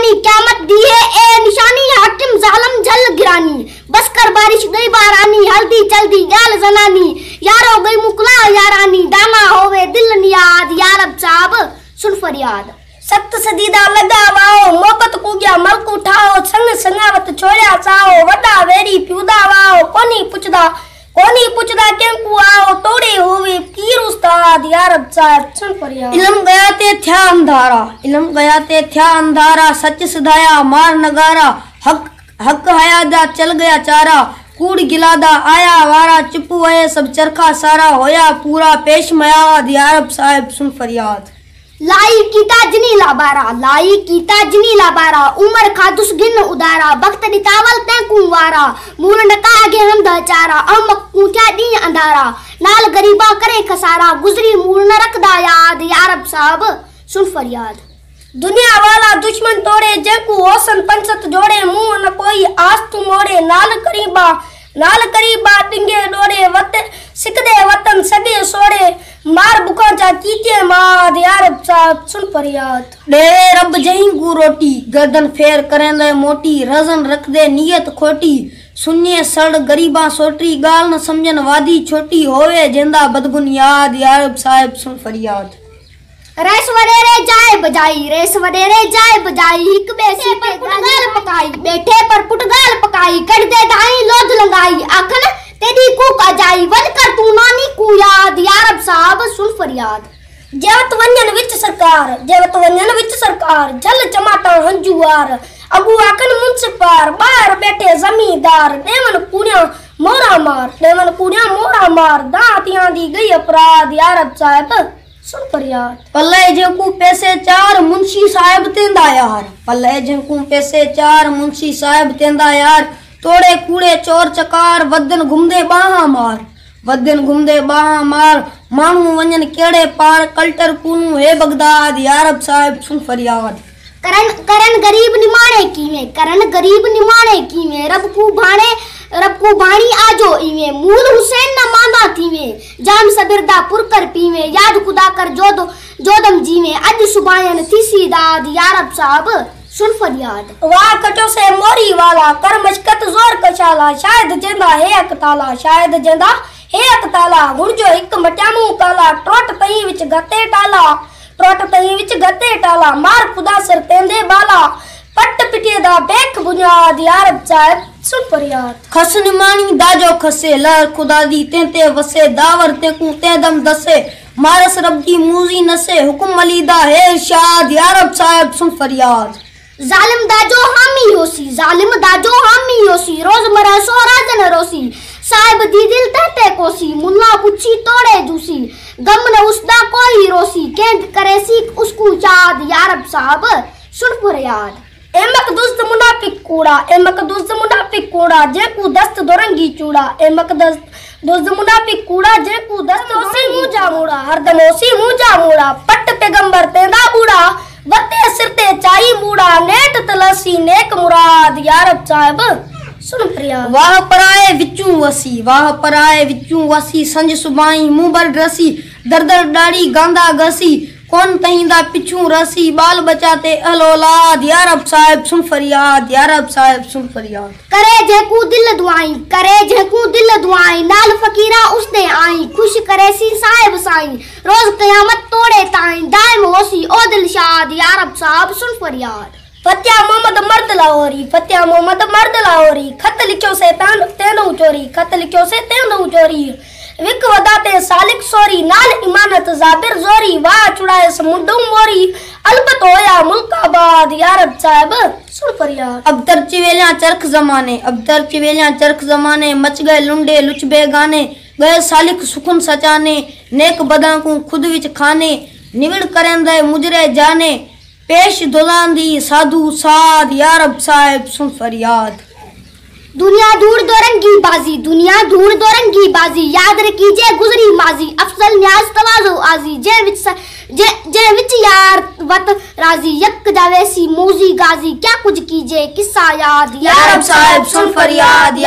निशानी क़यामत दी है ए निशानी हाकिम जालिम जल गिरानी बस कर बारिश गई बारानी हल्दी चल्दी गाल जनानी यारो गई मुकला यारानी दाना होवे दिल नियाद यारब साहब सुन फरियाद सख्त सदीदा लगावाओ मोहब्बत को गया मलक उठाओ संग संगावत छोड़िया चाओ वड्डा वेरी प्यूदा वाओ कोनी पुछदा केंकू आओ तोड़े होवे पीर उस्ताद यारब साहब सुन फरियाद इल्म गया ते थया अंधारा सच सदाया मार नगारा हक हयादा चल गया चारा कूड़ गिलादा आया वारा चुप हुए सब चरखा सारा होया पूरा पेश मयाद यारब साहब सुन फरियाद लाई कीता जनी लाबारा उमर खादुस गिन उदारा वक्त दितावल ते कुंवारा मूल नका आगे हम दचारा हम कूठा दी अंधारा नाल गरीबा करे खसारा गुजरी मूल न रखदा याद यारब साहब सुन फरियाद दुनिया वाला दुश्मन तोड़े जेकू होसन पंचत जोड़े मुंह न कोई आस तू मोड़े नाल करीबा टिंगे डोड़े सिकदे वतन सगे सोड़े मार बुका जा कीते माद यारब साहब सुन फरियाद डेरे रब जहीं गु रोटी गर्दन फेर करेंदे मोटी रजन रख दे नियत खोटी सुनिए सड़ गरीबा सोटी गाल न समझन वादी छोटी होवे जिंदा बदबुनियाद यारब साहब सुन फरियाद रेस वडेरे जाए बजाई हिक बेसी पर पुटगाल पकाई बैठे पर पुटगाल पकाई कर दे दाई लोध लंगाई आखन तेरी कूक अजाई वन कर तू नानी कू याद यारब साहब सुन फरियाद जेवत वंजन विच सरकार जल चमाटा हंजुआर अबू आखन मुंसिपार बाहर बैठे जमींदार देवन कुड़िया मोरा मार दांतियां दी गई अपराध यारब साहब सुन फरियाद पल्ले जेकू पैसे चार मुंशी साहब तेंदा यार तोड़े कूड़े चोर चकार वदन घुमदे बाहा मार मानू वंजन केड़े पार कल्टर कूनू हे बगदाद यारब साहब सुन फरियाद करन गरीब निमाणे कीवे रब को भाणी आजो इवे मूल हुसैन न मांदा थीवे जाम सबरदा पुरकर पीवे याद खुदा कर जोदम जीवे अज सुबायन थीसी दाद यारब साहब सुन फरियाद वाह कटो से मोरी वाला कर मशकत जोर कशाला शायद जेंदा है अकताला गुरजो एक मटामू काला ट्रोट तई विच गते टाला मार खुदा सर तेंदे बाला पट पिटे दा बेक बुनियाद यारब साहब सुन फरियाद खस निमानी दाजो खसे लहर खुदा दी तेंते वसे दावर ते कु ते दम दसे मारस रब दी मूजी नसे हुकुम अलीदा है इरशाद यारब साहब सुन फरियाद जालिम दाजो हामी होसी रोज मरा सोराजन रोसी साहिब दी दिल तहते कोसी मुन्ना पुछी तोड़े जूसी गम न उसदा कोई रोसी केंद करे सीख उसको चाद यारब साहब सुन फरियाद एमक दुस्त मुनाफिक कूड़ा जेकू दस्त दोरंगी चूड़ा एमक दुस्त मुनाफिक कूड़ा जेकू दस्त ओसी मुजा मूड़ा हरदम ओसी मुजा मूड़ा पट पैगंबर तेंदा बूड़ा वते सिरते चाई मूड़ा नेट तलसी नेक मुराद यारब साहब सुन फरियाद वाह पराए विचू वसी संज सुबाई मुंह बर रसी दरदर डाड़ी गांदा गसी कौन तहिंदा पिछू रसी बाल बचाते अलोलाद यारब साहब सुन फरियाद करे जेकू दिल दुआई नाल फकीरा उसदे आई खुश करे सी साहिब साई रोज कयामत तोड़े ताई दाइम होसी ओ दिलशाद यारब साहब सुन फरियाद फत्या मोहम्मद मर्द लाहौरी खत लिखो से तेनू चोरी विक वदाते सालिक सोरी नाल इमानत जाबिर जोरी वाह चुड़ाए समुंडू मोरी अलबत होया मुल्काबाद यारब साहब सुन फरियाद अब तर चिवेलियां चरख जमाने मच गए लुंडे लुचबे गाने गए सालिक सुकुन सचाने नेक बदा को खुद विच खाने निगड़ करेंदे मुजरे जाने पेश दोलांदी साधु साद यारब साहब सुन फरियाद दुनिया दूर दोरंगी बाजी याद रखीजे गुजरी माजी अफजल न्याज तवाज़ो आजी जे विच यार वत राजी यक जावेसी मौजी गाजी क्या कुछ कीजे किस्सा याद यारब साहब सुन फरियाद